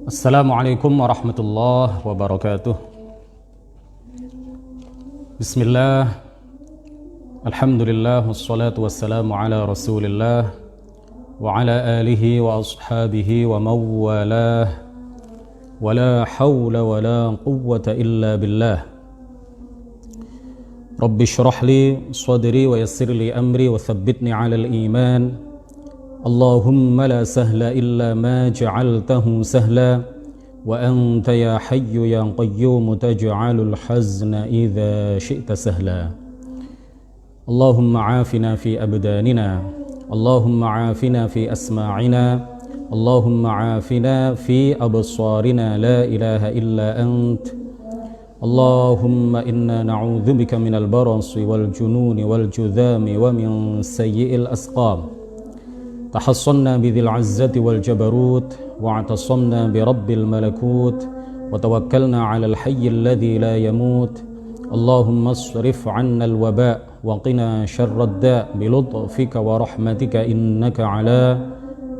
Assalamualaikum warahmatullahi wabarakatuh. Bismillah, alhamdulillah, wassalatu wassalamu ala rasulillah wa ala alihi wa ashabihi wa mawalah, wa la hawla wa la quwwata illa billah. Rabbi shrah li sadri wa yassir li amri wa thabbitni ala al-iman. Allahumma la sahla illa ma ja'altahu sahla wa anta ya hayyu ya qayyum taj'alul hazna idza syi'ta sahla. Allahumma afina fi abdanina, Allahumma afina fi asma'ina, Allahumma afina fi absarina, la ilaha illa ant. Allahumma inna na'udzubika minal barasi wal jununi wal judhami wa min sayyi'il asqam. تحصنا بذي العزة والجبروت واعتصمنا برب الملكوت وتوكلنا على الحي الذي لا يموت. اللهم اصرف عنا الوباء وقنا شر الداء بلطفك ورحمتك إنك على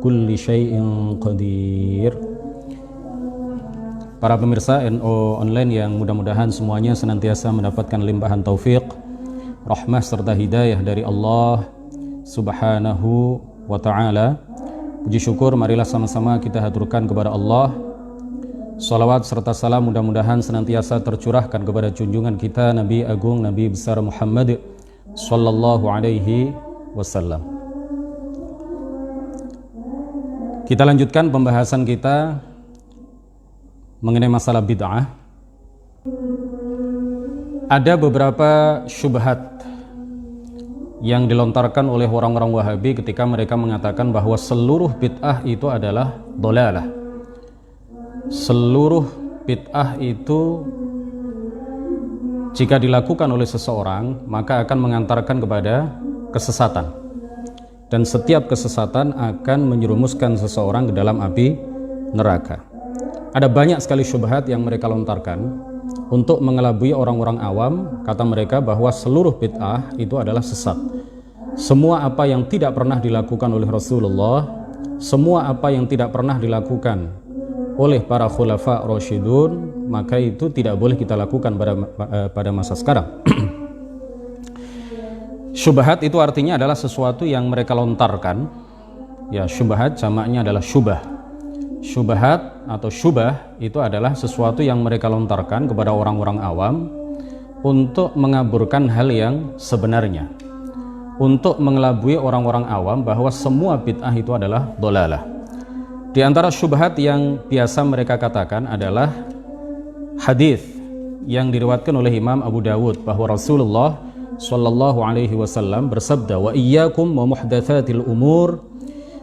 كل شيء قدير. Para pemirsa NO Online yang mudah-mudahan semuanya senantiasa mendapatkan limpahan taufik, rahmah serta hidayah dari Allah Subhanahu wa ta'ala. Puji syukur marilah sama-sama kita haturkan kepada Allah. Salawat serta salam mudah-mudahan senantiasa tercurahkan kepada junjungan kita Nabi Agung, Nabi besar Muhammad sallallahu alaihi wasallam. Kita lanjutkan pembahasan kita mengenai masalah bid'ah. Ada beberapa syubhat yang dilontarkan oleh orang-orang Wahabi ketika mereka mengatakan bahwa seluruh bid'ah itu adalah dhalalah. Seluruh bid'ah itu jika dilakukan oleh seseorang maka akan mengantarkan kepada kesesatan, dan setiap kesesatan akan menyerumuskan seseorang ke dalam api neraka. Ada banyak sekali syubhat yang mereka lontarkan untuk mengelabui orang-orang awam. Kata mereka bahwa seluruh bid'ah itu adalah sesat. Semua apa yang tidak pernah dilakukan oleh Rasulullah, semua apa yang tidak pernah dilakukan oleh para khulafa rasyidun, maka itu tidak boleh kita lakukan pada masa sekarang. Syubhat itu artinya adalah sesuatu yang mereka lontarkan. Ya, syubhat jamaknya adalah syubah. Syubhat atau syubah itu adalah sesuatu yang mereka lontarkan kepada orang-orang awam untuk mengaburkan hal yang sebenarnya, untuk mengelabui orang-orang awam bahwa semua bid'ah itu adalah dhalalah. Di antara syubhat yang biasa mereka katakan adalah hadis yang diriwayatkan oleh Imam Abu Dawud bahwa Rasulullah sallallahu alaihi wasallam bersabda, wa iyyakum wa muhdatsatil umur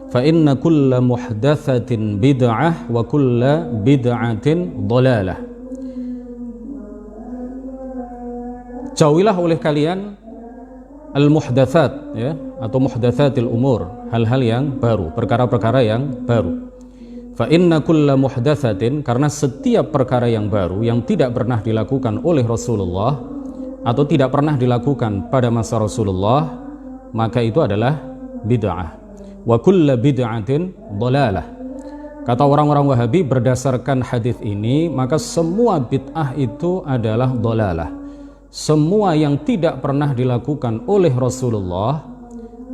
fa inna kulla muhdatsatin bid'ah wa kulla bid'atin dhalalah. Jauhilah oleh kalian al-muhdatsat, ya, atau muhdatsatil umur, hal-hal yang baru, perkara-perkara yang baru. Fa inna kulla muhdatsatin, karena setiap perkara yang baru yang tidak pernah dilakukan oleh Rasulullah atau tidak pernah dilakukan pada masa Rasulullah, maka itu adalah bid'ah. Wa kulla bid'atin dhalalah. Kata orang-orang Wahabi berdasarkan hadis ini, maka semua bid'ah itu adalah dhalalah. Semua yang tidak pernah dilakukan oleh Rasulullah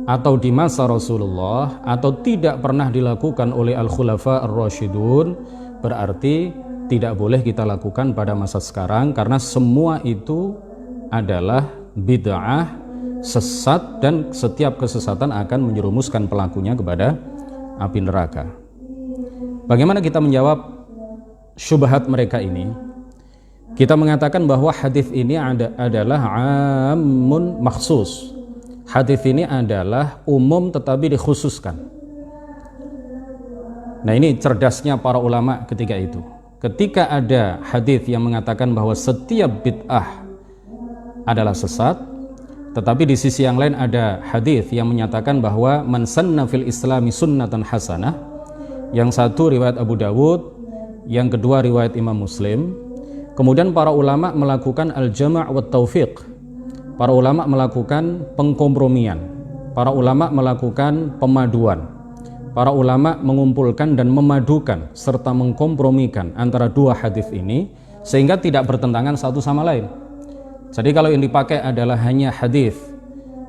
atau di masa Rasulullah atau tidak pernah dilakukan oleh al-khulafa ar-rasyidun berarti tidak boleh kita lakukan pada masa sekarang, karena semua itu adalah bid'ah, sesat, dan setiap kesesatan akan menyerumuskan pelakunya kepada api neraka. Bagaimana kita menjawab syubhat mereka ini? Kita mengatakan bahwa hadis ini adalah amun makhsus. Hadis ini adalah umum tetapi dikhususkan. Nah, ini cerdasnya para ulama ketika itu. Ketika ada hadis yang mengatakan bahwa setiap bid'ah adalah sesat, tetapi di sisi yang lain ada hadis yang menyatakan bahwa man sanna fil islami sunnatan hasanah. Yang satu riwayat Abu Dawud, yang kedua riwayat Imam Muslim. Kemudian para ulama melakukan al-jama' wa taufiq. Para ulama melakukan pengkompromian. Para ulama melakukan pemaduan. para ulama mengumpulkan dan memadukan serta mengkompromikan antara dua hadis ini sehingga tidak bertentangan satu sama lain. Jadi kalau yang dipakai adalah hanya hadis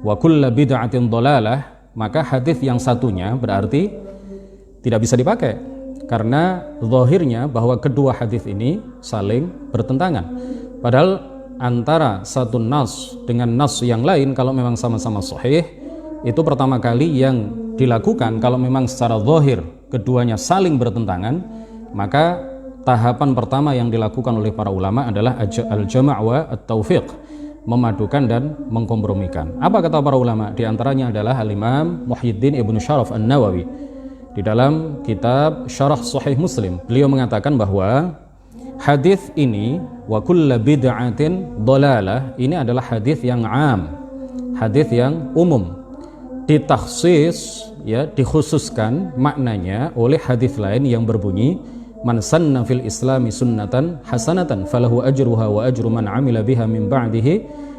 wa kullu bid'atin dhalalah, maka hadis yang satunya berarti tidak bisa dipakai karena zahirnya bahwa kedua hadis ini saling bertentangan. Padahal antara satu nas dengan nas yang lain kalau memang sama-sama sahih, itu pertama kali yang dilakukan kalau memang secara zahir keduanya saling bertentangan, maka tahapan pertama yang dilakukan oleh para ulama adalah al-jama' wa at-taufiq, memadukan dan mengkompromikan. Apa kata para ulama? Di antaranya adalah Al-Imam Muhyiddin Ibnu Syaraf An-Nawawi di dalam kitab Syarah Sahih Muslim. Beliau mengatakan bahwa hadis ini wa kullu bid'atin dhalalah ini adalah hadis yang am, hadis yang umum. Ditakhsis, ya, dikhususkan maknanya oleh hadis lain yang berbunyi man sanna fil islami sunnatan hasanatan falahu ajruha wa ajru man amila biha min ba'dihi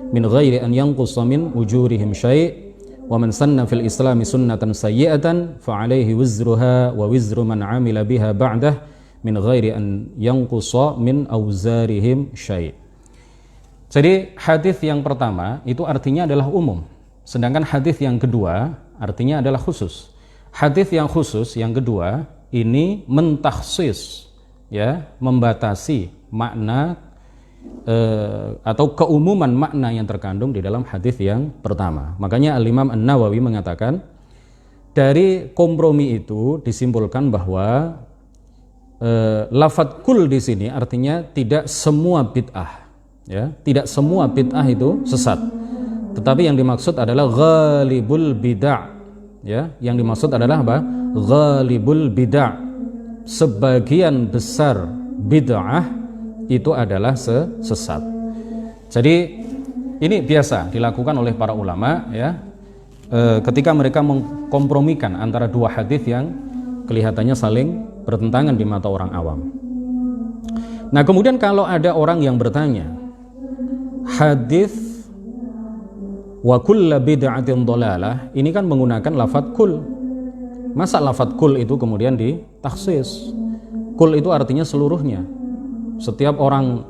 min ghairi an yanqusa min ujurihim syai' wa man sanna fil islami sunnatan sayyi'atan fa alaihi wizruha wa wizru man amila biha ba'dah min ghairi an yanqusa min auzarihim syai'. Jadi hadis yang pertama itu artinya adalah umum, sedangkan hadis yang kedua artinya adalah khusus. Hadis yang khusus yang kedua ini mentakhsis, ya, membatasi makna atau keumuman makna yang terkandung di dalam hadis yang pertama. Makanya Al-Imam An-Nawawi mengatakan dari kompromi itu disimpulkan bahwa lafadz kul di sini artinya tidak semua bid'ah, ya, tidak semua bid'ah itu sesat. Tetapi yang dimaksud adalah ghalibul bid'ah, ya, yang dimaksud adalah apa? Ghalibul bid'ah, sebagian besar bid'ah itu adalah sesat. Jadi ini biasa dilakukan oleh para ulama, ya, ketika mereka mengkompromikan antara dua hadis yang kelihatannya saling bertentangan di mata orang awam. Nah, kemudian kalau ada orang yang bertanya, hadis wa kullu bid'atin dhalalah ini kan menggunakan lafadz kul. Masa lafadz kul itu kemudian ditakhsis? Kul itu artinya seluruhnya. Setiap orang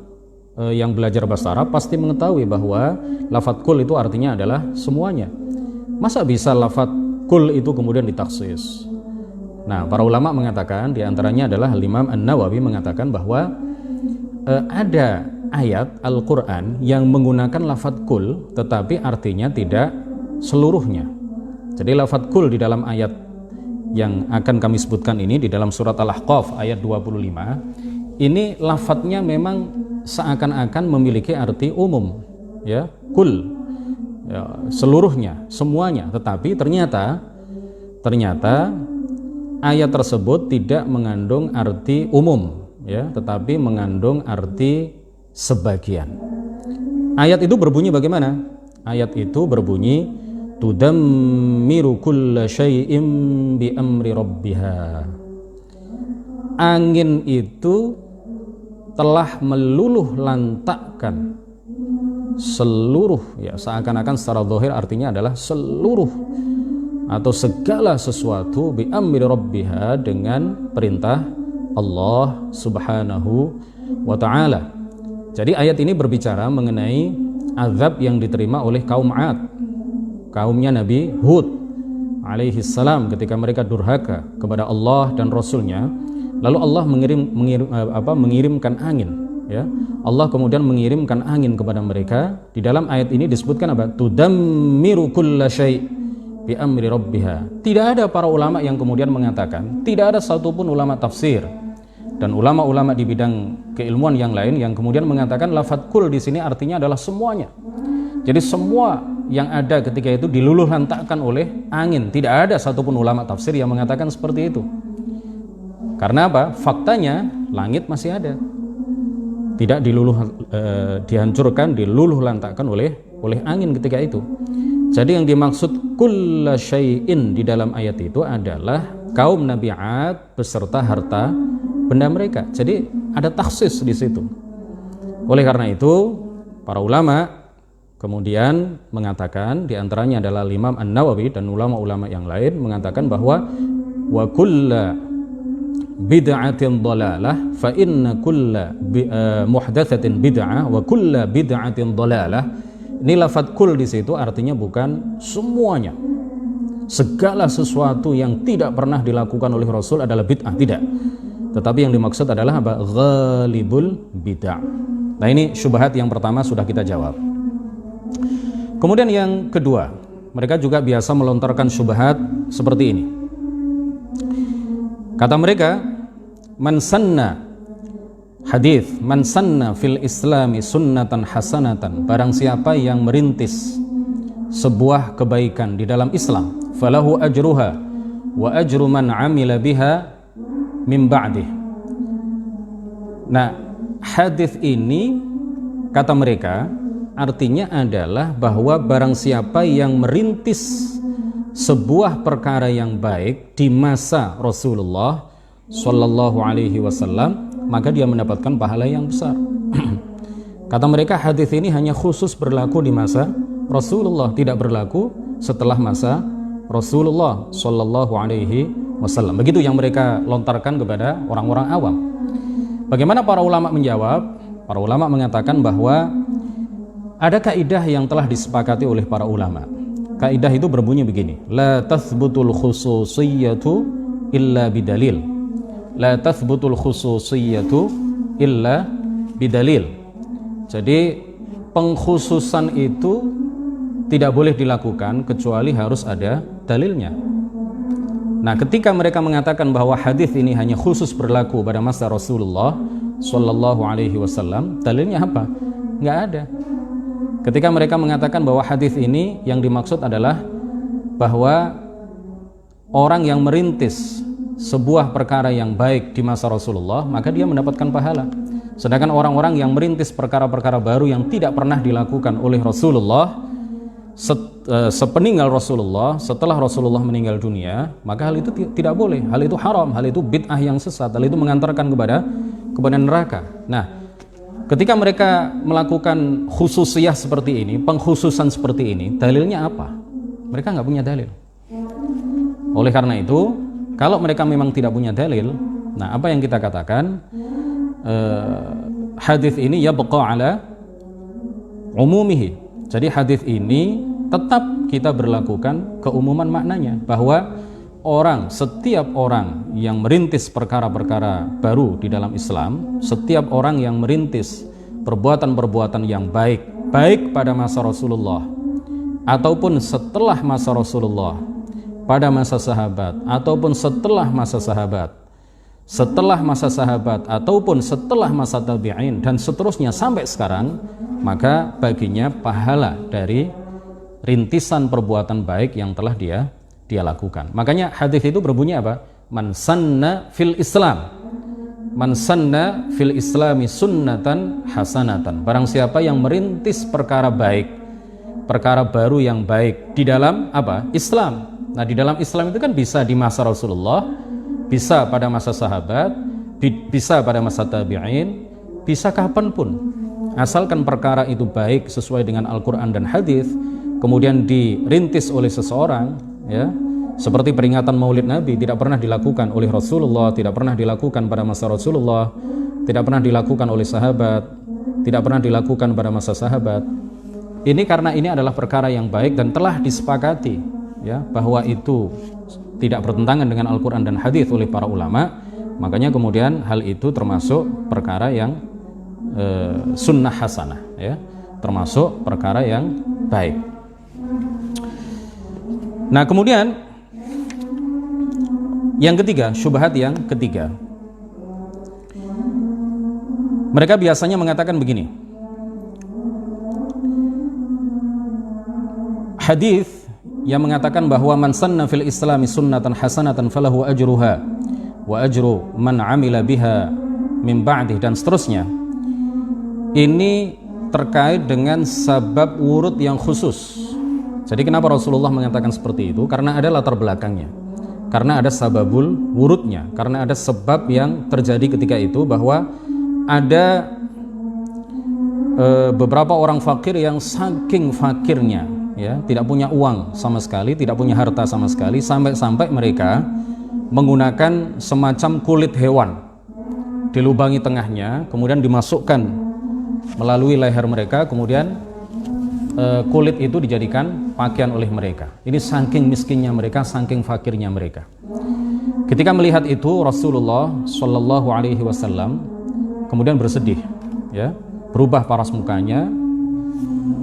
yang belajar bahasa Arab pasti mengetahui bahwa lafadz kul itu artinya adalah semuanya. Masa bisa lafadz kul itu kemudian ditakhsis? Nah, para ulama mengatakan, di antaranya adalah Imam An-Nawawi mengatakan bahwa ada ayat Al-Quran yang menggunakan lafadz kul tetapi artinya tidak seluruhnya. Jadi lafadz kul di dalam ayat yang akan kami sebutkan ini di dalam surat Al-Ahqaf ayat 25 ini lafadznya memang seakan-akan memiliki arti umum, ya, kul, ya, seluruhnya, semuanya. Tetapi ternyata ayat tersebut tidak mengandung arti umum, ya, tetapi mengandung arti sebagian. Ayat itu berbunyi bagaimana? Ayat itu berbunyi tudammiru kulla syai'in bi amri rabbiha. Angin itu telah meluluh lantakkan seluruh, ya, seakan-akan secara zahir artinya adalah seluruh atau segala sesuatu bi amri rabbiha, dengan perintah Allah Subhanahu wa ta'ala. Jadi ayat ini berbicara mengenai azab yang diterima oleh kaum 'Ad, kaumnya Nabi Hud alaihi salam, ketika mereka durhaka kepada Allah dan Rasulnya. Lalu Allah mengirimkan angin, ya. Allah kemudian mengirimkan angin kepada mereka. Di dalam ayat ini disebutkan apa? Tudammiru kulla syai' bi amri rabbiha. Tidak ada para ulama yang kemudian mengatakan, tidak ada satupun ulama tafsir dan ulama-ulama di bidang keilmuan yang lain yang kemudian mengatakan lafadz kul di sini artinya adalah semuanya. Jadi semua yang ada ketika itu diluluh lantakkan oleh angin. Tidak ada satupun ulama tafsir yang mengatakan seperti itu. Karena apa? Faktanya langit masih ada, tidak dihancurkan, diluluh lantakkan oleh angin ketika itu. Jadi yang dimaksud kulla syai'in di dalam ayat itu adalah kaum Nabi 'Ad beserta harta benda mereka. Jadi ada takhsis di situ. Oleh karena itu para ulama kemudian mengatakan, di antaranya adalah Imam An-Nawawi dan ulama-ulama yang lain mengatakan bahwa wa kulla bid'atin dhalalah, fa inna kulla muhdatsatin bid'ah wa kulla bid'atin dhalalah. Ini lafadz kul di situ artinya bukan semuanya. Segala sesuatu yang tidak pernah dilakukan oleh Rasul adalah bid'ah, tidak. Tetapi yang dimaksud adalah apa? Ghalibul bid'ah. Nah, ini syubhat yang pertama sudah kita jawab. Kemudian yang kedua, mereka juga biasa melontarkan syubhat seperti ini. Kata mereka, man sanna hadis, man sanna fil islami sunnatan hasanatan, barang siapa yang merintis sebuah kebaikan di dalam Islam, falahu ajruha wa ajru man amila biha min ba'dih. Nah, hadis ini kata mereka artinya adalah bahwa barang siapa yang merintis sebuah perkara yang baik di masa Rasulullah Shallallahu Alaihi Wasallam, maka dia mendapatkan pahala yang besar. Kata mereka hadis ini hanya khusus berlaku di masa Rasulullah, tidak berlaku setelah masa Rasulullah Shallallahu Alaihi Wasallam. Begitu yang mereka lontarkan kepada orang-orang awam. Bagaimana para ulama menjawab? Para ulama mengatakan bahwa ada kaidah yang telah disepakati oleh para ulama. Kaidah itu berbunyi begini, la tathbutul khususiyyatu illa bidalil. La tathbutul khususiyyatu illa bidalil. Jadi pengkhususan itu tidak boleh dilakukan kecuali harus ada dalilnya. Nah, ketika mereka mengatakan bahwa hadis ini hanya khusus berlaku pada masa Rasulullah Shallallahu Alaihi Wasallam, dalilnya apa? Nggak ada. Ketika mereka mengatakan bahwa hadis ini yang dimaksud adalah bahwa orang yang merintis sebuah perkara yang baik di masa Rasulullah, maka dia mendapatkan pahala. Sedangkan orang-orang yang merintis perkara-perkara baru yang tidak pernah dilakukan oleh Rasulullah sepeninggal Rasulullah, setelah Rasulullah meninggal dunia, maka hal itu tidak boleh. Hal itu haram, hal itu bid'ah yang sesat, hal itu mengantarkan kepada neraka. Nah, ketika mereka melakukan khususiyah seperti ini, pengkhususan seperti ini, dalilnya apa? Mereka nggak punya dalil. Oleh karena itu, kalau mereka memang tidak punya dalil, nah apa yang kita katakan? Hadis ini yabqa ala umumihi. Jadi hadis ini tetap kita berlakukan keumuman maknanya, bahwa setiap orang yang merintis perkara-perkara baru di dalam Islam, setiap orang yang merintis perbuatan-perbuatan yang baik pada masa Rasulullah ataupun setelah masa Rasulullah, pada masa sahabat ataupun setelah masa sahabat ataupun setelah masa tabi'in dan seterusnya sampai sekarang, maka baginya pahala dari rintisan perbuatan baik yang telah dia lakukan. Makanya hadis itu berbunyi apa? Man sanna fil islami sunnatan hasanatan. Barang siapa yang merintis perkara baik, perkara baru yang baik di dalam apa? Islam. Nah, di dalam Islam itu kan bisa di masa Rasulullah, bisa pada masa sahabat, bisa pada masa tabi'in, bisa kapanpun. Asalkan perkara itu baik sesuai dengan Al-Quran dan hadis, kemudian dirintis oleh seseorang, ya, seperti peringatan Maulid Nabi tidak pernah dilakukan oleh Rasulullah, tidak pernah dilakukan pada masa Rasulullah, tidak pernah dilakukan oleh sahabat, tidak pernah dilakukan pada masa sahabat. Ini karena ini adalah perkara yang baik dan telah disepakati, ya, bahwa itu tidak bertentangan dengan Al-Quran dan hadis oleh para ulama. Makanya kemudian hal itu termasuk perkara yang sunnah hasanah, ya, termasuk perkara yang baik. Nah, kemudian yang ketiga, syubhat yang ketiga, mereka biasanya mengatakan begini, hadis yang mengatakan bahwa man sanna fil islami sunnatan hasanatan falahu ajruha wa ajru man amila biha min ba'dih dan seterusnya, ini terkait dengan sabab wurud yang khusus. Jadi kenapa Rasulullah mengatakan seperti itu? Karena ada latar belakangnya, karena ada sababul wurudnya, karena ada sebab yang terjadi ketika itu, bahwa ada beberapa orang fakir yang saking fakirnya, ya, tidak punya uang sama sekali, tidak punya harta sama sekali, sampai-sampai mereka menggunakan semacam kulit hewan, dilubangi tengahnya, kemudian dimasukkan melalui leher mereka, kemudian kulit itu dijadikan pakaian oleh mereka. Ini saking miskinnya mereka, saking fakirnya mereka. Ketika melihat itu, Rasulullah Shallallahu Alaihi Wasallam kemudian bersedih, ya, berubah paras mukanya,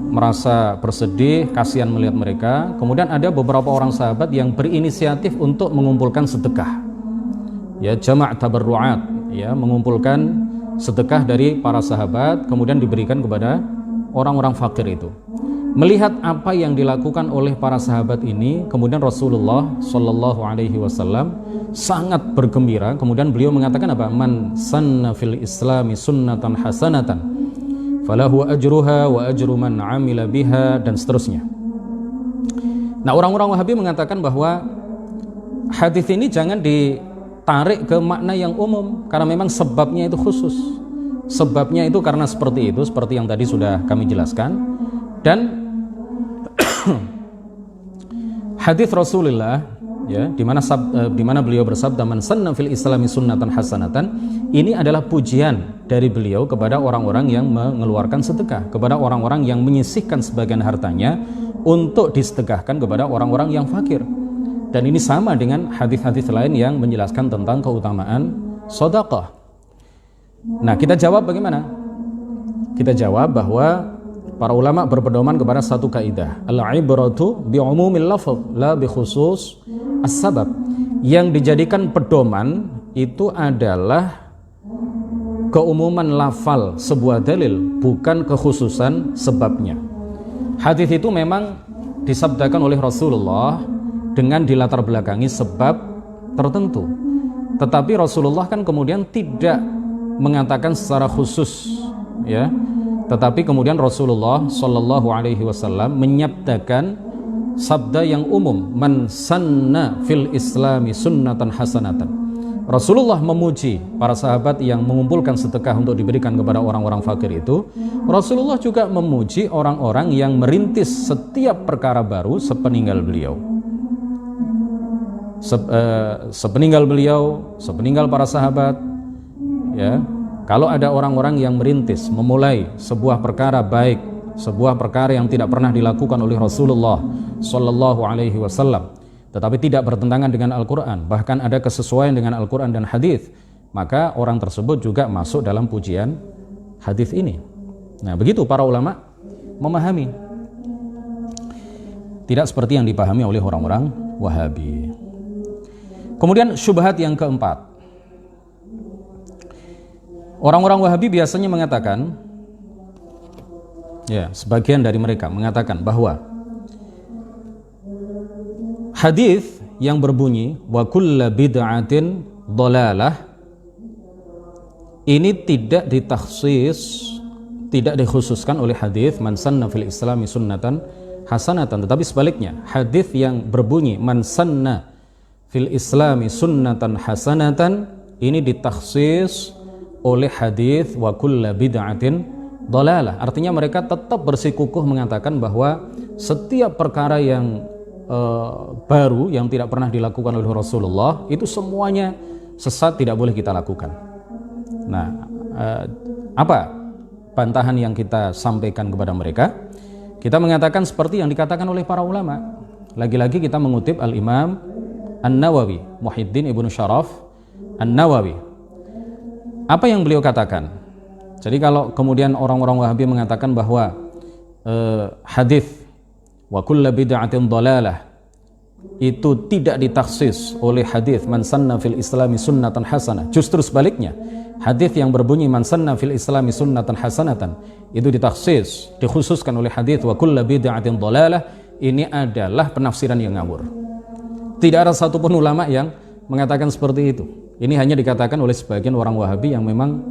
merasa bersedih, kasihan melihat mereka. Kemudian ada beberapa orang sahabat yang berinisiatif untuk mengumpulkan sedekah, ya, jama' tabarru'at, ya, mengumpulkan sedekah dari para sahabat, kemudian diberikan kepada orang-orang fakir itu. Melihat apa yang dilakukan oleh para sahabat ini, kemudian Rasulullah Shallallahu Alaihi Wasallam sangat bergembira. Kemudian beliau mengatakan apa? Man sanna fil Islami sunnatan hasanatan, falahu ajruha wa ajru man amila biha, dan seterusnya. Nah, orang-orang Wahabi mengatakan bahwa hadis ini jangan ditarik ke makna yang umum, karena memang sebabnya itu khusus. Sebabnya itu karena seperti itu, seperti yang tadi sudah kami jelaskan. Dan hadis Rasulullah, ya, di mana beliau bersabda man sanna fil islami sunnatan hasanatan, ini adalah pujian dari beliau kepada orang-orang yang mengeluarkan sedekah, kepada orang-orang yang menyisihkan sebagian hartanya untuk disedekahkan kepada orang-orang yang fakir. Dan ini sama dengan hadis-hadis lain yang menjelaskan tentang keutamaan sedekah. Nah, kita jawab bagaimana? Kita jawab bahwa para ulama berpedoman kepada satu kaidah, al-ibratu bi'umumil lafz la bi khusus as-sabab. Yang dijadikan pedoman itu adalah keumuman lafal sebuah dalil, bukan kekhususan sebabnya. Hadis itu memang disabdakan oleh Rasulullah dengan dilatar belakangi sebab tertentu, tetapi Rasulullah kan kemudian tidak mengatakan secara khusus, ya. Tetapi kemudian Rasulullah Shallallahu Alaihi Wasallam menyabdakan sabda yang umum, man sanna fil islami sunnatan hasanatan. Rasulullah memuji para sahabat yang mengumpulkan sedekah untuk diberikan kepada orang-orang fakir itu. Rasulullah juga memuji orang-orang yang merintis setiap perkara baru sepeninggal beliau. Sepeninggal beliau, sepeninggal para sahabat, ya. Kalau ada orang-orang yang merintis, memulai sebuah perkara baik, sebuah perkara yang tidak pernah dilakukan oleh Rasulullah Shallallahu Alaihi Wasallam, tetapi tidak bertentangan dengan Al-Quran, bahkan ada kesesuaian dengan Al-Quran dan hadis, maka orang tersebut juga masuk dalam pujian hadis ini. Nah, begitu para ulama memahami. Tidak seperti yang dipahami oleh orang-orang Wahabi. Kemudian syubhat yang keempat. Orang-orang Wahabi biasanya mengatakan, ya, sebagian dari mereka mengatakan bahwa hadis yang berbunyi wa kullu bid'atin dhalalah ini tidak ditakhsis, tidak dikhususkan oleh hadis man sanna fil islami sunnatan hasanatan, tetapi sebaliknya, hadis yang berbunyi man sanna fil islami sunnatan hasanatan ini ditakhsis oleh hadis wa kullu bid'atin dhalalah. Artinya mereka tetap bersikukuh mengatakan bahwa setiap perkara yang baru yang tidak pernah dilakukan oleh Rasulullah itu semuanya sesat, tidak boleh kita lakukan. Nah, apa bantahan yang kita sampaikan kepada mereka? Kita mengatakan seperti yang dikatakan oleh para ulama. Lagi-lagi kita mengutip Al-Imam An-Nawawi, Muhyiddin Ibnu Syaraf An-Nawawi. Apa yang beliau katakan? Jadi kalau kemudian orang-orang Wahabi mengatakan bahwa hadis wa kullu bid'atin dhalalah itu tidak ditaksis oleh hadis man sanna fil islami sunnatan hasanah, justru sebaliknya, hadis yang berbunyi man sanna fil islami sunnatan hasanatan itu ditaksis, dikhususkan oleh hadis wa kullu bid'atin dhalalah, ini adalah penafsiran yang ngawur. Tidak ada satupun ulama yang mengatakan seperti itu. Ini hanya dikatakan oleh sebagian orang Wahabi yang memang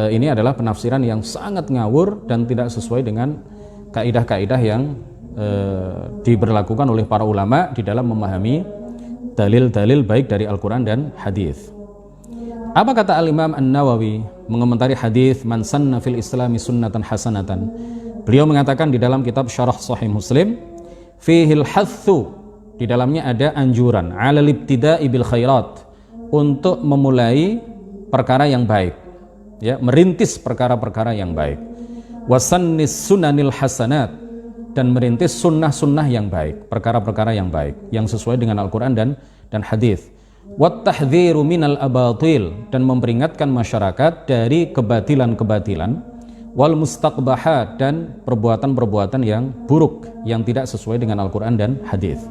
ini adalah penafsiran yang sangat ngawur dan tidak sesuai dengan kaidah-kaidah yang diberlakukan oleh para ulama di dalam memahami dalil-dalil baik dari Al-Quran dan hadis. Apa kata Al-Imam An-Nawawi mengomentari hadis man sanna fil islami sunnatan hasanatan? Beliau mengatakan di dalam kitab Syarah Sahih Muslim, fihil hathu Di dalamnya ada anjuran 'alal ibtida'i bil khairat, untuk memulai perkara yang baik, ya, merintis perkara-perkara yang baik. Wasannis sunanil hasanat, dan merintis sunnah-sunnah yang baik, perkara-perkara yang baik yang sesuai dengan Al-Qur'an dan hadis. Wat tahdhiru minal abatil, dan memperingatkan masyarakat dari kebatilan-kebatilan. Wal mustaqbahat, dan perbuatan-perbuatan yang buruk yang tidak sesuai dengan Al-Qur'an dan hadis.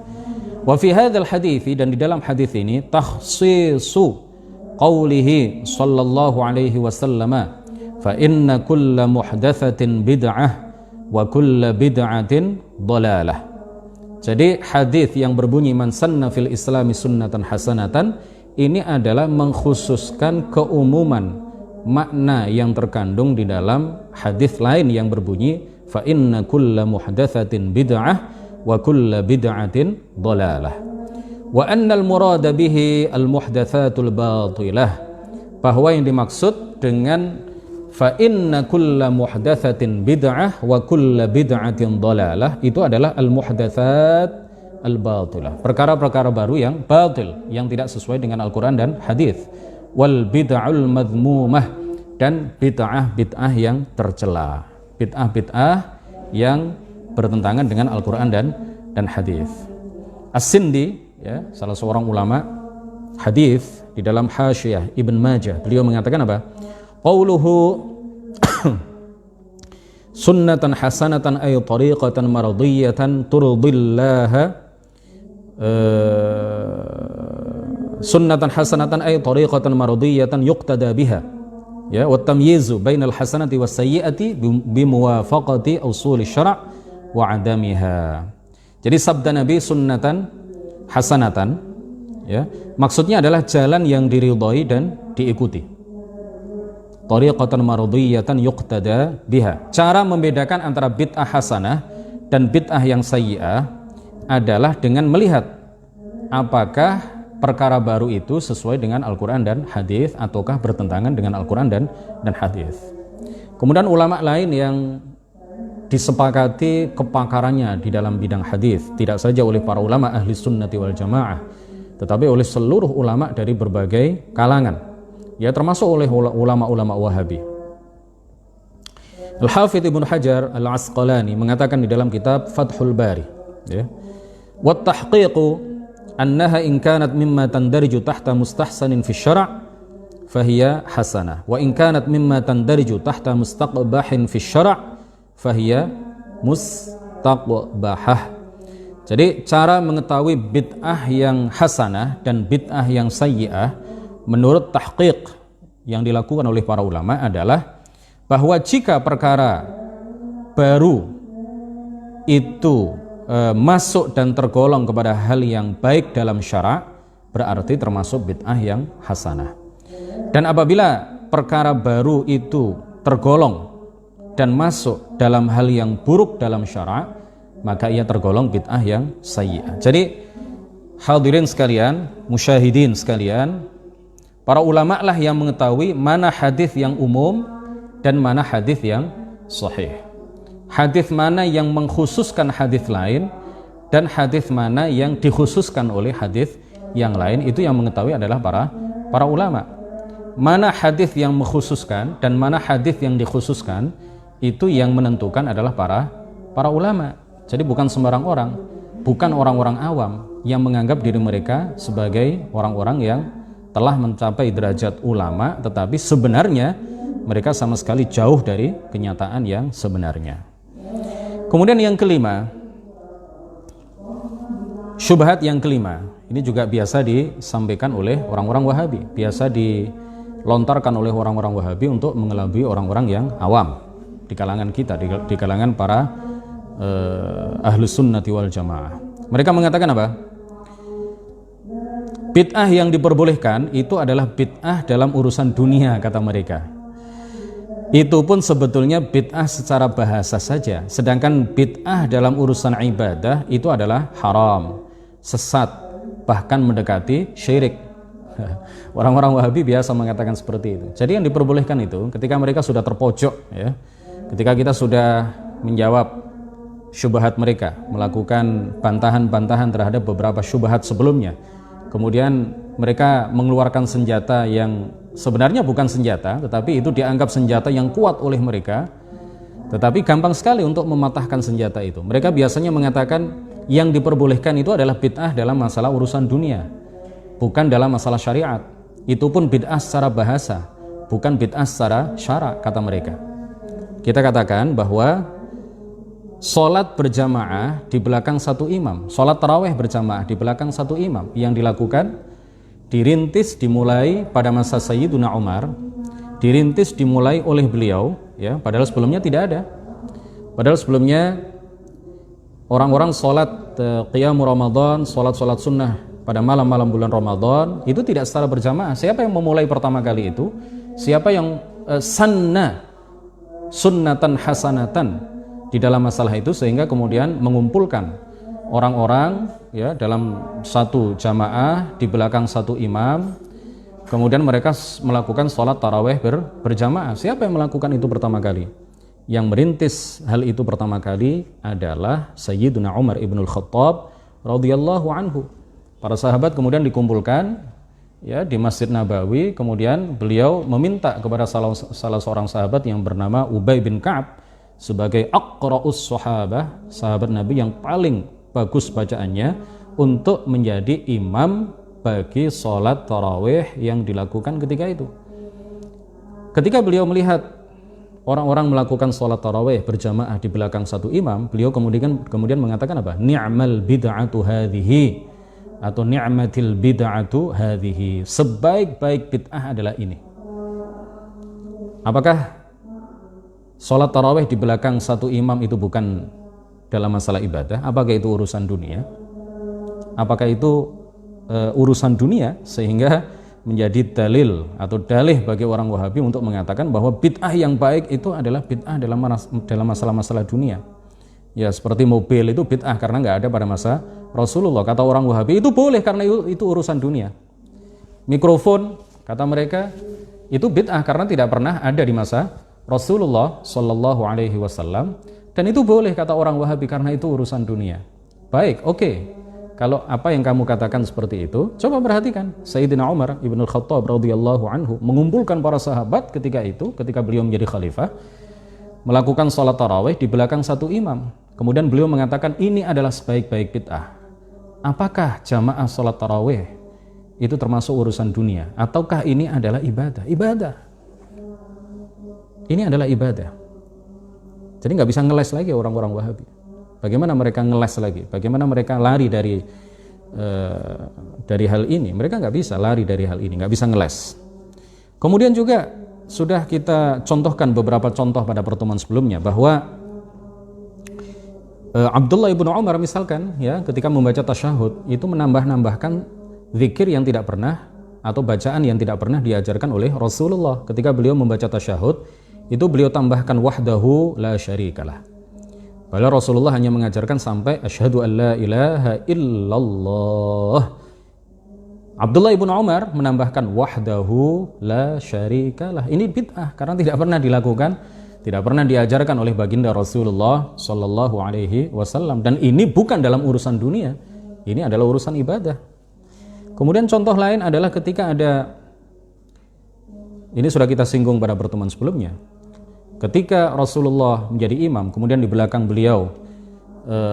Wa fi hadzal hadits, dan di dalam hadis ini takhsisu qaulihi sallallahu alaihi wasallam, fa inna kulla muhdatsatin bid'ah wa kulla bid'atin dhalalah. Jadi hadis yang berbunyi man sanna fil islami sunnatan hasanatan ini adalah mengkhususkan keumuman makna yang terkandung di dalam hadis lain yang berbunyi fa inna kulla muhdatsatin bid'ah wa kulla bid'atin dhalalah. Wa annal murada bihi al muhdatsatul batilah, bahwa yang dimaksud dengan fa inna kulla muhdatsatin bid'ah wa kulla bid'atin dhalalah itu adalah al muhdatsat al batilah, perkara-perkara baru yang batil, yang tidak sesuai dengan Al-Qur'an dan hadis. Wal bid'ul madhmumah, dan bid'ah-bid'ah yang tercela, bid'ah-bid'ah yang bertentangan dengan Al-Qur'an dan hadis. As-Sindi, ya, salah seorang ulama hadis, di dalam Hasyiyah Ibn Majah, beliau mengatakan apa? Qauluhu sunnatan hasanatan ay tariqatan maradiyatan turdillaha, sunnatan hasanatan ay tariqatan maradiyatan yuqtada biha, ya, wa tamyizu bainal hasanati was sayyiati bimuwafaqati usuli syara' wa adamiha. Jadi sabda Nabi sunnatan hasanatan, ya, maksudnya adalah jalan yang diridhai dan diikuti. Tariqatan maradiyatan yuqtada biha. Cara membedakan antara bid'ah hasanah dan bid'ah yang sayyi'ah adalah dengan melihat apakah perkara baru itu sesuai dengan Al-Qur'an dan hadis ataukah bertentangan dengan Al-Qur'an dan hadis. Kemudian ulama lain yang disepakati kepakarannya di dalam bidang hadis tidak saja oleh para ulama ahli sunnati wal jamaah, tetapi oleh seluruh ulama dari berbagai kalangan, ya, termasuk oleh ulama-ulama Wahabi. Al-Hafidz Ibnu Hajar Al-Asqalani mengatakan di dalam kitab Fathul Bari, ya, wa tahqiqu annaha in kanat mimma tandariju tahta mustahsanin fi syara' fahiya hasanah, wa in kanat mimma tandariju tahta mustaqbahin fi syara' fahiya mustaqbahah. Jadi cara mengetahui bid'ah yang hasanah dan bid'ah yang sayyi'ah menurut tahqiq yang dilakukan oleh para ulama adalah bahwa jika perkara baru itu masuk dan tergolong kepada hal yang baik dalam syara', berarti termasuk bid'ah yang hasanah. Dan apabila perkara baru itu tergolong dan masuk dalam hal yang buruk dalam syara', maka ia tergolong bid'ah yang sayyi'ah. Jadi hadirin sekalian, musyahidin sekalian, para ulama lah yang mengetahui mana hadis yang umum dan mana hadis yang sahih. Hadis mana yang mengkhususkan hadis lain dan hadis mana yang dikhususkan oleh hadis yang lain, itu yang mengetahui adalah para ulama. Mana hadis yang mengkhususkan dan mana hadis yang dikhususkan, itu yang menentukan adalah para ulama. Jadi bukan sembarang orang, bukan orang-orang awam yang menganggap diri mereka sebagai orang-orang yang telah mencapai derajat ulama, tetapi sebenarnya mereka sama sekali jauh dari kenyataan yang sebenarnya. Kemudian yang kelima, syubhat yang kelima, ini juga biasa disampaikan oleh orang-orang Wahabi, biasa dilontarkan oleh orang-orang Wahabi untuk mengelabui orang-orang yang awam di kalangan kita, di kalangan para ahlus sunnati wal jamaah. Mereka mengatakan apa? Bid'ah yang diperbolehkan itu adalah bid'ah dalam urusan dunia, kata mereka. Itu pun sebetulnya bid'ah secara bahasa saja. Sedangkan bid'ah dalam urusan ibadah itu adalah haram, sesat, bahkan mendekati syirik. Orang-orang Wahabi biasa mengatakan seperti itu. Jadi yang diperbolehkan itu ketika mereka sudah terpojok, ya, ketika kita sudah menjawab syubhat mereka, melakukan bantahan-bantahan terhadap beberapa syubhat sebelumnya. Kemudian mereka mengeluarkan senjata yang sebenarnya bukan senjata, tetapi itu dianggap senjata yang kuat oleh mereka, tetapi gampang sekali untuk mematahkan senjata itu. Mereka biasanya mengatakan yang diperbolehkan itu adalah bid'ah dalam masalah urusan dunia, bukan dalam masalah syariat. Itu pun bid'ah secara bahasa, bukan bid'ah secara syara, kata mereka. Kita katakan bahwa sholat berjamaah di belakang satu imam, sholat taraweh berjamaah di belakang satu imam yang dilakukan, dirintis dimulai pada masa Sayyiduna Umar, dirintis dimulai oleh beliau, ya, padahal sebelumnya tidak ada. Padahal sebelumnya orang-orang sholat qiyamul Ramadan, sholat sunnah pada malam-malam bulan Ramadan itu tidak secara berjamaah. Siapa yang memulai pertama kali itu? Siapa yang sunnatan hasanatan di dalam masalah itu, sehingga kemudian mengumpulkan orang-orang, ya, dalam satu jamaah di belakang satu imam, kemudian mereka melakukan sholat taraweh berjamaah. Siapa yang melakukan itu pertama kali? Yang merintis hal itu pertama kali adalah Sayyiduna Umar ibnul Khattab radhiyallahu anhu. Para sahabat kemudian dikumpulkan, ya, di Masjid Nabawi. Kemudian beliau meminta kepada salah seorang sahabat yang bernama Ubay bin Ka'ab sebagai aqra'us sahabah, sahabat Nabi yang paling bagus bacaannya, untuk menjadi imam bagi sholat tarawih yang dilakukan ketika itu. Ketika beliau melihat orang-orang melakukan sholat tarawih berjamaah di belakang satu imam, beliau kemudian mengatakan apa? Ni'mal bid'atu hadhihi, atau ni'matil bid'atu hadhihi, sebaik-baik bid'ah adalah ini. Apakah sholat tarawih di belakang satu imam itu bukan dalam masalah ibadah? Apakah itu urusan dunia? Apakah itu urusan dunia sehingga menjadi dalil atau dalih bagi orang Wahabi untuk mengatakan bahwa bid'ah yang baik itu adalah bid'ah dalam masalah-masalah dunia? Ya, seperti mobil itu bid'ah karena nggak ada pada masa Rasulullah. Kata orang Wahabi itu boleh karena itu urusan dunia. Mikrofon, kata mereka, itu bid'ah karena tidak pernah ada di masa Rasulullah Shallallahu Alaihi Wasallam, dan itu boleh kata orang Wahabi karena itu urusan dunia. Baik, oke. Kalau apa yang kamu katakan seperti itu, coba perhatikan Sayyidina Umar ibnul Khattab radhiyallahu anhu mengumpulkan para sahabat ketika beliau menjadi khalifah, melakukan sholat tarawih di belakang satu imam. Kemudian beliau mengatakan ini adalah sebaik-baik bid'ah. Apakah jamaah sholat tarawih itu termasuk urusan dunia, ataukah ini adalah ibadah? Ibadah. Ini adalah ibadah. Jadi nggak bisa ngeles lagi orang-orang Wahabi. Bagaimana mereka ngeles lagi? Bagaimana mereka lari dari hal ini? Mereka nggak bisa lari dari hal ini, nggak bisa ngeles. Kemudian juga sudah kita contohkan beberapa contoh pada pertemuan sebelumnya bahwa Abdullah ibnu Umar misalkan, ya, ketika membaca tasyahud itu menambahkan zikir yang tidak pernah atau bacaan yang tidak pernah diajarkan oleh Rasulullah. Ketika beliau membaca tasyahud itu beliau tambahkan wahdahu la syarikalah. Padahal Rasulullah hanya mengajarkan sampai asyhadu an la ilaha illallah. Abdullah ibnu Umar menambahkan wahdahu la syarikalah. Ini bid'ah karena tidak pernah dilakukan, tidak pernah diajarkan oleh baginda Rasulullah Shallallahu Alaihi Wasallam, dan ini bukan dalam urusan dunia, ini adalah urusan ibadah. Kemudian contoh lain adalah ketika ada, ini sudah kita singgung pada pertemuan sebelumnya, ketika Rasulullah menjadi imam, kemudian di belakang beliau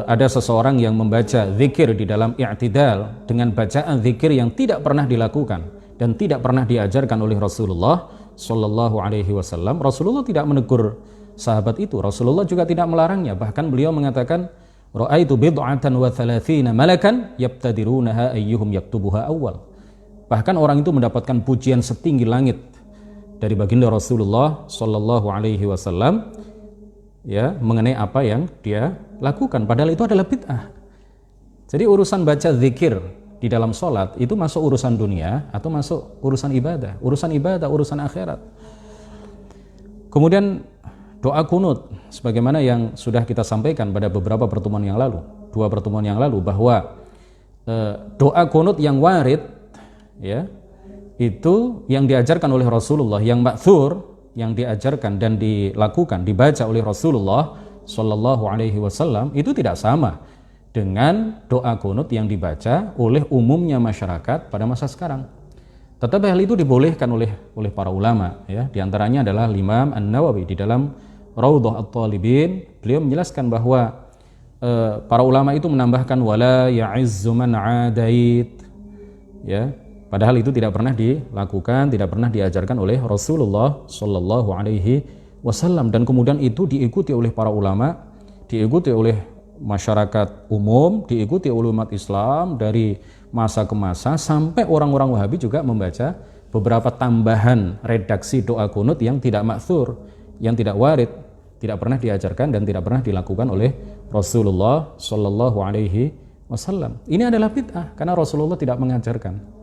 ada seseorang yang membaca zikir di dalam i'tidal dengan bacaan zikir yang tidak pernah dilakukan dan tidak pernah diajarkan oleh Rasulullah Shallallahu Alaihi Wasallam. Rasulullah tidak menegur sahabat itu, Rasulullah juga tidak melarangnya. Bahkan beliau mengatakan, ra'aitu bid'atan wa thalathina malakan yabtadirunaha ayyuhum yaktubuha awal. Bahkan orang itu mendapatkan pujian setinggi langit dari baginda Rasulullah Shallallahu Alaihi Wasallam, ya, mengenai apa yang dia lakukan, padahal itu adalah bid'ah. Jadi urusan baca zikir di dalam sholat itu masuk urusan dunia atau masuk urusan ibadah, urusan akhirat. Kemudian doa kunut, sebagaimana yang sudah kita sampaikan pada beberapa pertemuan yang lalu, 2 pertemuan yang lalu, bahwa doa kunut yang warid, ya, itu yang diajarkan oleh Rasulullah, yang ma'thur, yang diajarkan dan dilakukan, dibaca oleh Rasulullah Shallallahu Alaihi Wasallam itu tidak sama dengan doa kunut yang dibaca oleh umumnya masyarakat pada masa sekarang. Tetapi hal itu dibolehkan oleh para ulama, ya. Di antaranya adalah Imam An-Nawawi di dalam Raudhah At-Talibin, beliau menjelaskan bahwa para ulama itu menambahkan wala ya'izzu man 'adait, ya. Padahal itu tidak pernah dilakukan, tidak pernah diajarkan oleh Rasulullah Shallallahu Alaihi Wasallam, dan kemudian itu diikuti oleh para ulama, diikuti oleh masyarakat umum, diikuti oleh umat Islam dari masa ke masa, sampai orang-orang Wahabi juga membaca beberapa tambahan redaksi doa kunut yang tidak ma'thur, yang tidak warid, tidak pernah diajarkan dan tidak pernah dilakukan oleh Rasulullah Shallallahu Alaihi Wasallam. Ini adalah bid'ah karena Rasulullah tidak mengajarkan.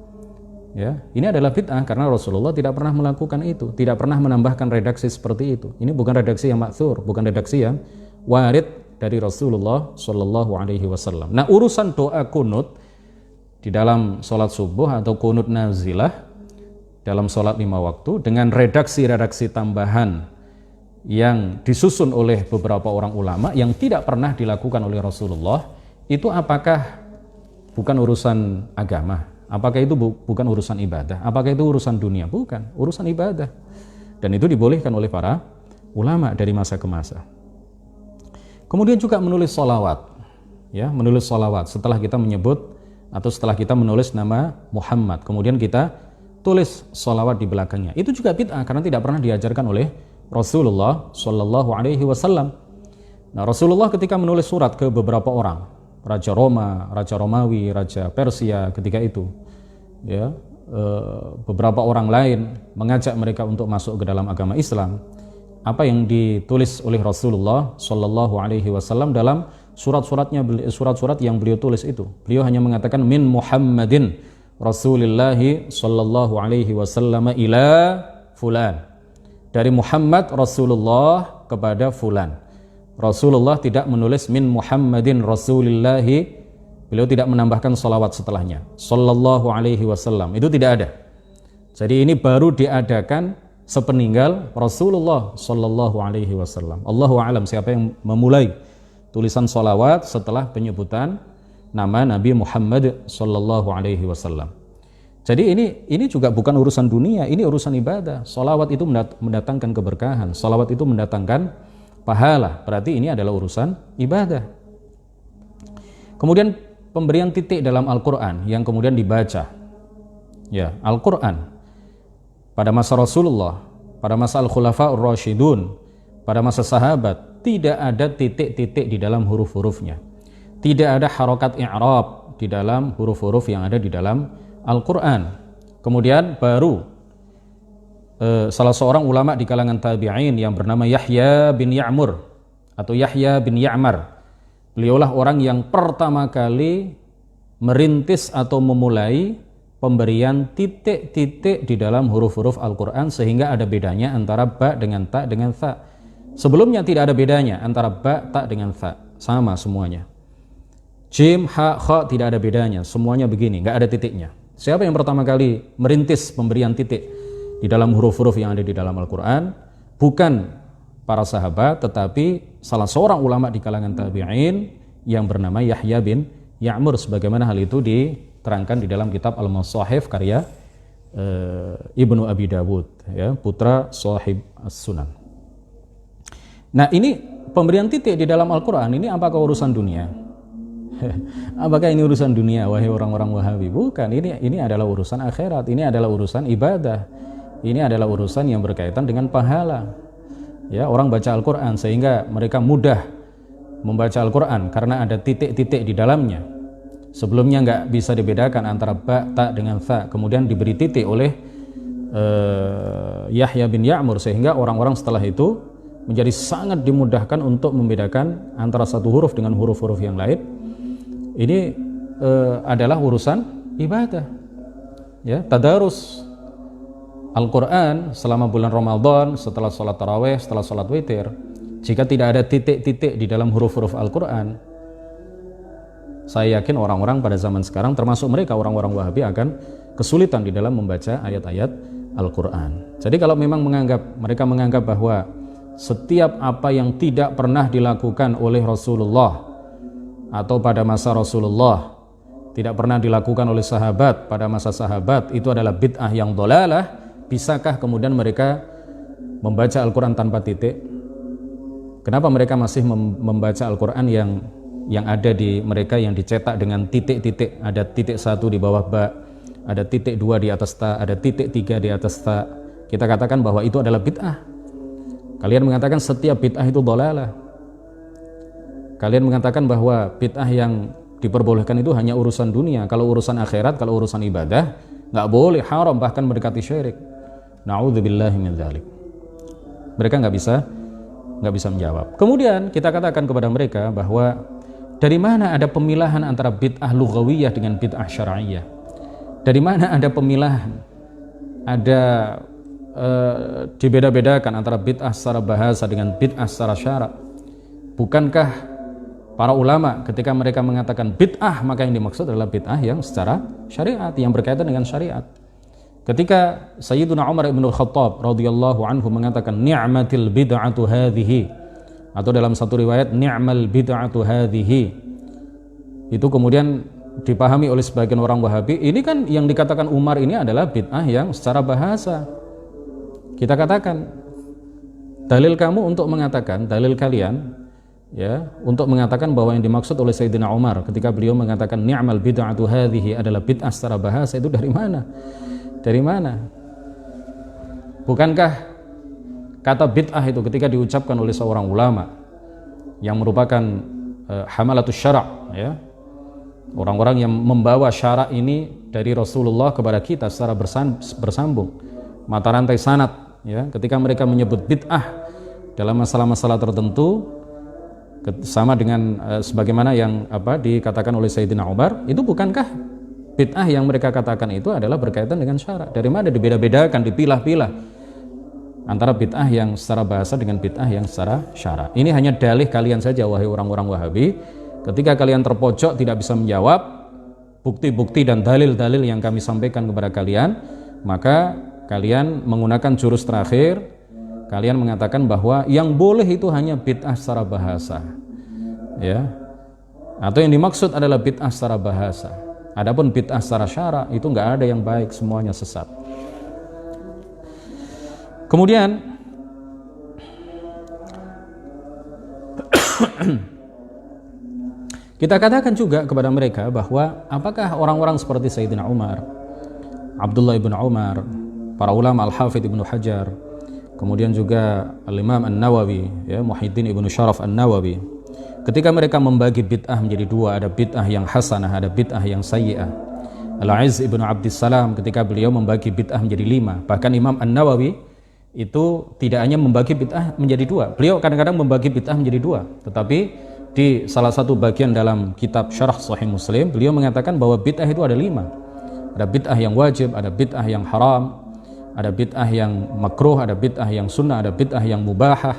Ya, ini adalah bid'ah karena Rasulullah tidak pernah melakukan itu, tidak pernah menambahkan redaksi seperti itu. Ini bukan redaksi yang ma'thur, bukan redaksi yang warid dari Rasulullah Shallallahu Alaihi Wasallam. Nah, urusan doa kunut di dalam sholat subuh atau kunut nazilah dalam sholat 5 waktu dengan redaksi-redaksi tambahan yang disusun oleh beberapa orang ulama yang tidak pernah dilakukan oleh Rasulullah, itu apakah bukan urusan agama? Apakah itu bukan urusan ibadah? Apakah itu urusan dunia? Bukan, urusan ibadah. Dan itu dibolehkan oleh para ulama dari masa ke masa. Kemudian juga menulis sholawat, ya, menulis sholawat setelah kita menyebut atau setelah kita menulis nama Muhammad, kemudian kita tulis sholawat di belakangnya. Itu juga bid'ah karena tidak pernah diajarkan oleh Rasulullah Shallallahu Alaihi Wasallam. Nah, Rasulullah ketika menulis surat ke beberapa orang, Raja Roma, Raja Romawi, Raja Persia ketika itu, ya, beberapa orang lain mengajak mereka untuk masuk ke dalam agama Islam. Apa yang ditulis oleh Rasulullah Shallallahu Alaihi Wasallam dalam surat-surat yang beliau tulis itu? Beliau hanya mengatakan min Muhammadin Rasulillahi Shallallahu Alaihi Wasallam ila fulan, dari Muhammad Rasulullah kepada fulan. Rasulullah tidak menulis min Muhammadin Rasulillahi, beliau tidak menambahkan salawat setelahnya, Shallallahu Alaihi Wasallam, itu tidak ada. Jadi ini baru diadakan sepeninggal Rasulullah Shallallahu Alaihi Wasallam. Allahu a'lam siapa yang memulai tulisan salawat setelah penyebutan nama Nabi Muhammad Shallallahu Alaihi Wasallam. Jadi ini juga bukan urusan dunia, ini urusan ibadah. Salawat itu mendatangkan keberkahan, salawat itu mendatangkan pahala. Berarti ini adalah urusan ibadah. Kemudian pemberian titik dalam Al-Quran yang kemudian dibaca, ya, Al-Quran pada masa Rasulullah, pada masa Al-Khulafa'ur Rasyidun, pada masa sahabat, tidak ada titik-titik di dalam huruf-hurufnya. Tidak ada harokat i'rab di dalam huruf-huruf yang ada di dalam Al-Quran. Kemudian baru salah seorang ulama di kalangan tabi'in yang bernama Yahya bin Ya'mur atau Yahya bin Ya'mar, beliaulah orang yang pertama kali merintis atau memulai pemberian titik-titik di dalam huruf-huruf Al-Quran sehingga ada bedanya antara ba dengan ta dengan tha. Sebelumnya tidak ada bedanya antara ba, ta dengan tha, sama semuanya. Jim, ha, kha tidak ada bedanya, semuanya begini, nggak ada titiknya. Siapa yang pertama kali merintis pemberian titik di dalam huruf-huruf yang ada di dalam Al-Quran? Bukan para sahabat, tetapi salah seorang ulama di kalangan tabi'in yang bernama Yahya bin Ya'mur, sebagaimana hal itu diterangkan di dalam kitab Al-Masahif karya Ibnu Abi Dawud, ya, putra Sahib As-Sunan. Nah, ini pemberian titik di dalam Al-Quran ini apakah urusan dunia? Apakah ini urusan dunia, wahai orang-orang Wahabi? Bukan, ini adalah urusan akhirat, ini adalah urusan ibadah, ini adalah urusan yang berkaitan dengan pahala. Ya, orang baca Al-Quran sehingga mereka mudah membaca Al-Quran karena ada titik-titik di dalamnya. Sebelumnya nggak bisa dibedakan antara ba, ta dengan tha, kemudian diberi titik oleh Yahya bin Ya'mur sehingga orang-orang setelah itu menjadi sangat dimudahkan untuk membedakan antara satu huruf dengan huruf-huruf yang lain. Ini adalah urusan ibadah, ya, tadarus Al-Quran selama bulan Ramadan, setelah sholat tarawih, setelah sholat witir. Jika tidak ada titik-titik di dalam huruf-huruf Al-Quran, saya yakin orang-orang pada zaman sekarang, termasuk mereka orang-orang Wahabi, akan kesulitan di dalam membaca ayat-ayat Al-Quran. Jadi kalau memang mereka menganggap bahwa setiap apa yang tidak pernah dilakukan oleh Rasulullah atau pada masa Rasulullah, tidak pernah dilakukan oleh sahabat pada masa sahabat, itu adalah bid'ah yang dhalalah. Bisakah kemudian mereka membaca Al-Quran tanpa titik? Kenapa mereka masih membaca Al-Quran yang ada di mereka yang dicetak dengan titik-titik? Ada titik 1 di bawah ba, ada titik 2 di atas ta, ada titik 3 di atas ta. Kita katakan bahwa itu adalah bid'ah. Kalian mengatakan setiap bid'ah itu dhalalah. Kalian mengatakan bahwa bid'ah yang diperbolehkan itu hanya urusan dunia. Kalau urusan akhirat, kalau urusan ibadah, nggak boleh, haram, bahkan mendekati syirik. Na'udzubillahi min dzalik. Mereka nggak bisa menjawab. Kemudian kita katakan kepada mereka bahwa dari mana ada pemilahan antara bid'ah lughawiyah dengan bid'ah syar'iyyah? Dari mana ada pemilahan? Ada dibeda-bedakan antara bid'ah secara bahasa dengan bid'ah secara syarak? Bukankah para ulama ketika mereka mengatakan bid'ah, maka yang dimaksud adalah bid'ah yang secara syariat, yang berkaitan dengan syariat. Ketika Sayyiduna Umar ibn al-Khattab radhiyallahu anhu mengatakan ni'matil bid'atu hadhihi, atau dalam satu riwayat ni'mal bid'atu hadhihi, itu kemudian dipahami oleh sebagian orang Wahabi, ini kan yang dikatakan Umar ini adalah bid'ah yang secara bahasa. Kita katakan dalil kamu untuk mengatakan, dalil kalian ya, untuk mengatakan bahwa yang dimaksud oleh Sayyidina Umar ketika beliau mengatakan ni'mal bid'atu hadhihi adalah bid'ah secara bahasa, itu dari mana? Dari mana? Bukankah kata bid'ah itu ketika diucapkan oleh seorang ulama yang merupakan hamalatus syara', ya, orang-orang yang membawa syara' ini dari Rasulullah kepada kita secara bersambung, mata rantai sanad, ya, ketika mereka menyebut bid'ah dalam masalah-masalah tertentu sama dengan sebagaimana yang dikatakan oleh Sayyidina Umar, itu bukankah bid'ah yang mereka katakan itu adalah berkaitan dengan syarak? Dari mana dibeda-bedakan, dipilah-pilah antara bid'ah yang secara bahasa dengan bid'ah yang secara syarak? Ini hanya dalih kalian saja, wahai orang-orang Wahabi. Ketika kalian terpojok tidak bisa menjawab bukti-bukti dan dalil-dalil yang kami sampaikan kepada kalian, maka kalian menggunakan jurus terakhir. Kalian mengatakan bahwa yang boleh itu hanya bid'ah secara bahasa, ya, atau yang dimaksud adalah bid'ah secara bahasa. Adapun bid'ah secara syara' itu nggak ada yang baik, semuanya sesat. Kemudian kita katakan juga kepada mereka bahwa apakah orang-orang seperti Sayyidina Umar, Abdullah ibn Umar, para ulama Al-Hafidh ibn Hajar, kemudian juga Al-Imam An-Nawawi, ya, Muhyiddin ibn Syaraf An-Nawawi, ketika mereka membagi bid'ah menjadi dua, ada bid'ah yang hasanah, ada bid'ah yang sayyi'ah. Al-Izz ibn Abdissalam ketika beliau membagi bid'ah menjadi 5. Bahkan Imam An-Nawawi itu tidak hanya membagi bid'ah menjadi 2, beliau kadang-kadang membagi bid'ah menjadi 2, tetapi di salah satu bagian dalam kitab Syarah Sahih Muslim beliau mengatakan bahwa bid'ah itu ada 5. Ada bid'ah yang wajib, ada bid'ah yang haram, ada bid'ah yang makruh, ada bid'ah yang sunnah, ada bid'ah yang mubahah,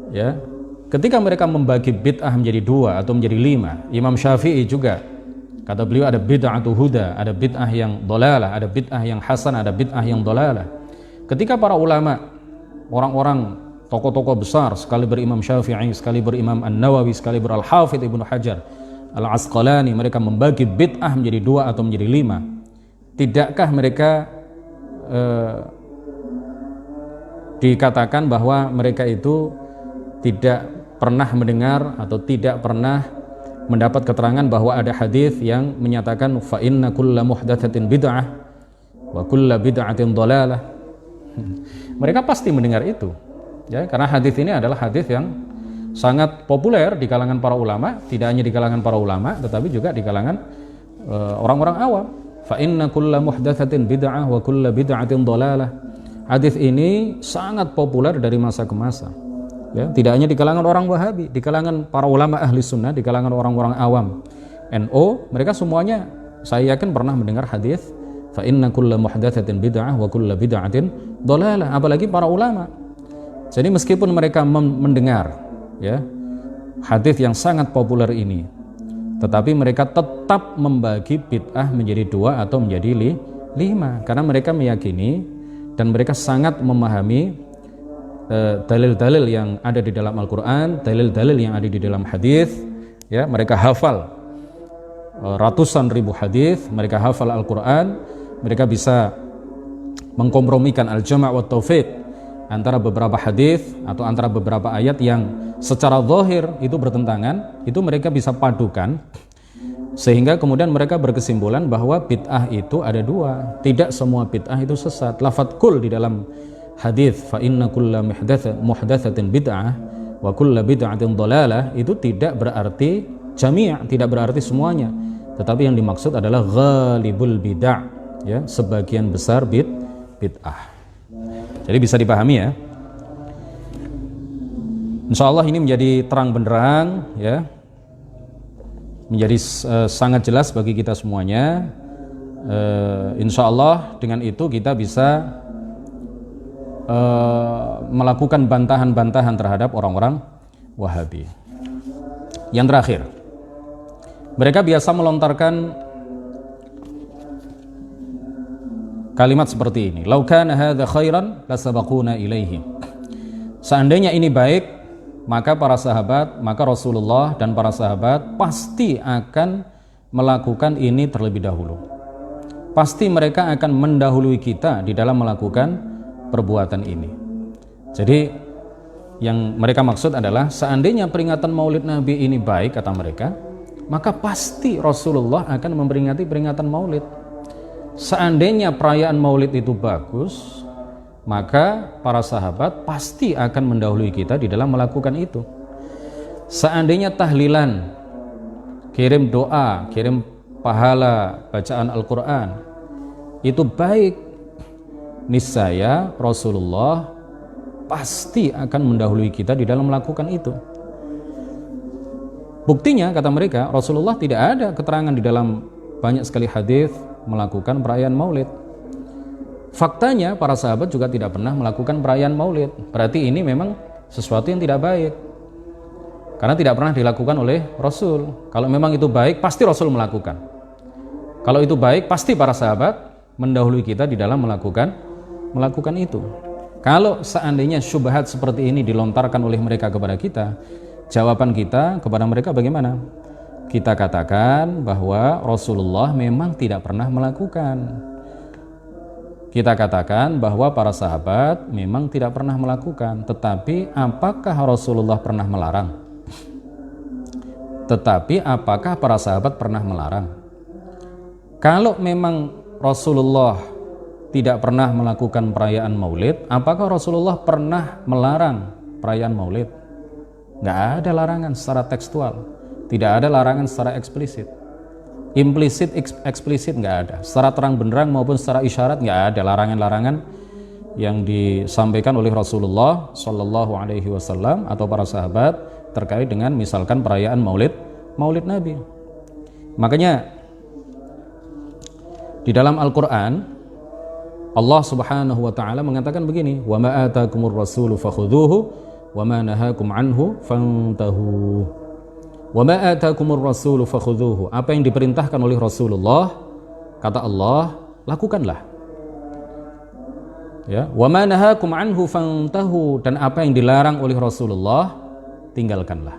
ya. Ketika mereka membagi bid'ah menjadi 2 atau menjadi 5, Imam Syafi'i juga kata beliau ada bid'atu huda, ada bid'ah yang dhalalah, ada bid'ah yang hasanah, ada bid'ah yang dhalalah. Ketika para ulama, orang-orang tokoh-tokoh besar sekali berimam Syafi'i, sekali berimam An-Nawawi, sekali Al-Hafidh Ibnu Hajar Al-Asqalani, mereka membagi bid'ah menjadi 2 atau menjadi 5, tidakkah mereka dikatakan bahwa mereka itu tidak pernah mendengar atau tidak pernah mendapat keterangan bahwa ada hadis yang menyatakan fa inna kulla muhdatsatin bid'ah wa kulla bid'atin dhalalah? Mereka pasti mendengar itu, ya, karena hadis ini adalah hadis yang sangat populer di kalangan para ulama, tidak hanya di kalangan para ulama tetapi juga di kalangan orang-orang awam. Fa inna kulla muhdatsatin bid'ah wa kulla bid'atin dhalalah. Hadis ini sangat populer dari masa ke masa, ya, tidak hanya di kalangan orang Wahabi, di kalangan para ulama ahli sunnah, di kalangan orang-orang awam NO, mereka semuanya saya yakin pernah mendengar hadis fa inna kulla muhdatsatin bid'ah wa kulla bid'atin dhalalah, apalagi para ulama. Jadi meskipun mereka mendengar, ya, hadis yang sangat populer ini, tetapi mereka tetap membagi bid'ah menjadi 2 atau menjadi 5, karena mereka meyakini dan mereka sangat memahami dalil-dalil yang ada di dalam Al-Quran, dalil-dalil yang ada di dalam hadis. Ya, mereka hafal ratusan ribu hadis, mereka hafal Al-Quran, mereka bisa mengkompromikan al-jama' wa taufiq antara beberapa hadis atau antara beberapa ayat yang secara zahir itu bertentangan, itu mereka bisa padukan sehingga kemudian mereka berkesimpulan bahwa bid'ah itu ada dua, tidak semua bid'ah itu sesat. Lafadz kul di dalam hadis fa inna kulla muhdatsatin bid'ah wa kulla bid'atin dhalalah itu tidak berarti jami', tidak berarti semuanya, tetapi yang dimaksud adalah ghalibul bid'ah, ya, sebagian besar bid'ah. Jadi bisa dipahami ya. Insyaallah ini menjadi terang benderang, ya, menjadi sangat jelas bagi kita semuanya. Insyaallah dengan itu kita bisa melakukan bantahan-bantahan terhadap orang-orang Wahabi. Yang terakhir, mereka biasa melontarkan kalimat seperti ini, lau kana hadza khairan lasabaquna ilaihi. Seandainya ini baik, maka para sahabat, maka Rasulullah dan para sahabat pasti akan melakukan ini terlebih dahulu. Pasti mereka akan mendahului kita di dalam melakukan perbuatan ini. Jadi yang mereka maksud adalah seandainya peringatan Maulid Nabi ini baik, kata mereka, maka pasti Rasulullah akan memperingati peringatan Maulid. Seandainya perayaan Maulid itu bagus, maka para sahabat pasti akan mendahului kita di dalam melakukan itu. Seandainya tahlilan, kirim doa, kirim pahala bacaan Al-Quran itu baik, niscaya Rasulullah pasti akan mendahului kita di dalam melakukan itu. Buktinya, kata mereka, Rasulullah tidak ada keterangan di dalam banyak sekali hadis melakukan perayaan Maulid. Faktanya para sahabat juga tidak pernah melakukan perayaan Maulid. Berarti ini memang sesuatu yang tidak baik, karena tidak pernah dilakukan oleh Rasul. Kalau memang itu baik, pasti Rasul melakukan. Kalau itu baik, pasti para sahabat mendahului kita di dalam melakukan itu. Kalau seandainya syubhat seperti ini dilontarkan oleh mereka kepada kita, jawaban kita kepada mereka bagaimana? Kita katakan bahwa Rasulullah memang tidak pernah melakukan. Kita katakan bahwa para sahabat memang tidak pernah melakukan, tetapi apakah Rasulullah pernah melarang? Tetapi apakah para sahabat pernah melarang? Kalau memang Rasulullah tidak pernah melakukan perayaan Maulid, apakah Rasulullah pernah melarang perayaan Maulid? Nggak ada larangan secara tekstual, tidak ada larangan secara eksplisit. Implisit, eksplisit nggak ada. Secara terang benderang maupun secara isyarat nggak ada larangan-larangan yang disampaikan oleh Rasulullah Shallallahu Alaihi Wasallam atau para sahabat terkait dengan misalkan perayaan Maulid Nabi. Makanya di dalam Al-Quran Allah Subhanahu Wa Taala mengatakan begini, wa ma atakumur rasulu fakhudhuhu wa ma nahakum anhu fantahu. Wa ma atakumur rasulu fakhudhuhu. Apa yang diperintahkan oleh Rasulullah, kata Allah, lakukanlah. Ya, wa ma nahakum anhu fantahu, dan apa yang dilarang oleh Rasulullah, tinggalkanlah.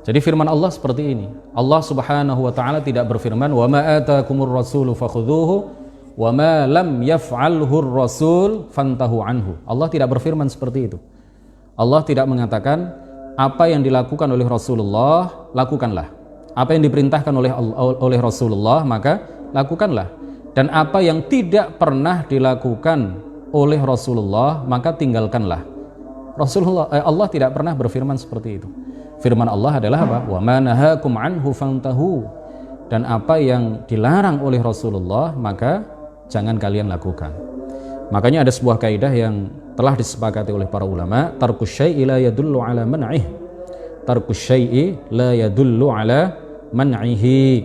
Jadi firman Allah seperti ini. Allah Subhanahu wa taala tidak berfirman wa ma atakumur rasulu fakhudhuhu wa ma lam yaf'alhu rasul fantahu anhu. Allah tidak berfirman seperti itu. Allah tidak mengatakan apa yang dilakukan oleh Rasulullah, lakukanlah. Apa yang diperintahkan oleh Rasulullah, maka lakukanlah. Dan apa yang tidak pernah dilakukan oleh Rasulullah, maka tinggalkanlah. Allah tidak pernah berfirman seperti itu. Firman Allah adalah apa? Wa ma nahakum anhu fantahu. Dan apa yang dilarang oleh Rasulullah, maka jangan kalian lakukan. Makanya ada sebuah kaidah yang telah disepakati oleh para ulama, tarkus syai'i la yadullu ala man'ih. Tarkus syai'i la yadullu ala man'ihi.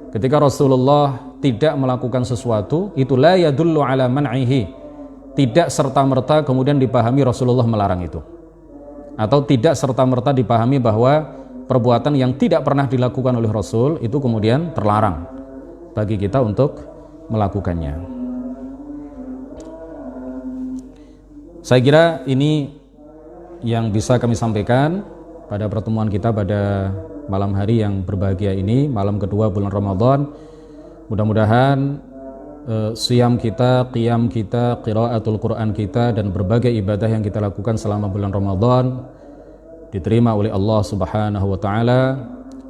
Ketika Rasulullah tidak melakukan sesuatu, itu la yadullu ala man'ihi. Tidak serta-merta kemudian dipahami Rasulullah melarang itu. Atau tidak serta-merta dipahami bahwa perbuatan yang tidak pernah dilakukan oleh Rasul itu kemudian terlarang bagi kita untuk melakukannya. Saya kira ini yang bisa kami sampaikan pada pertemuan kita pada malam hari yang berbahagia ini, malam kedua bulan Ramadan. Mudah-mudahan siyam kita, qiyam kita, qiraatul Quran kita, dan berbagai ibadah yang kita lakukan selama bulan Ramadan diterima oleh Allah Subhanahu wa Ta'ala,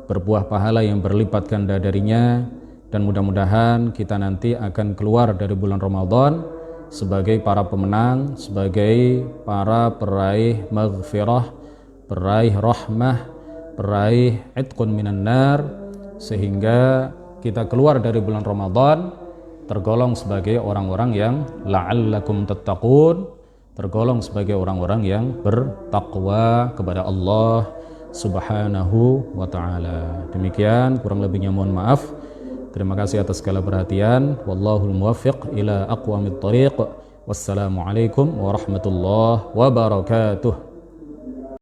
berbuah pahala yang berlipat ganda darinya, dan mudah-mudahan kita nanti akan keluar dari bulan Ramadan sebagai para pemenang, sebagai para peraih maghfirah, peraih rahmah, peraih itqun minan nar, sehingga kita keluar dari bulan Ramadan tergolong sebagai orang-orang yang la'allakum tattaqun, tergolong sebagai orang-orang yang bertakwa kepada Allah Subhanahu wa Ta'ala. Demikian, kurang lebihnya mohon maaf. Terima kasih atas segala perhatian. Wallahul muwaffiq ila aqwamit thariq. Wassalamualaikum warahmatullahi wabarakatuh.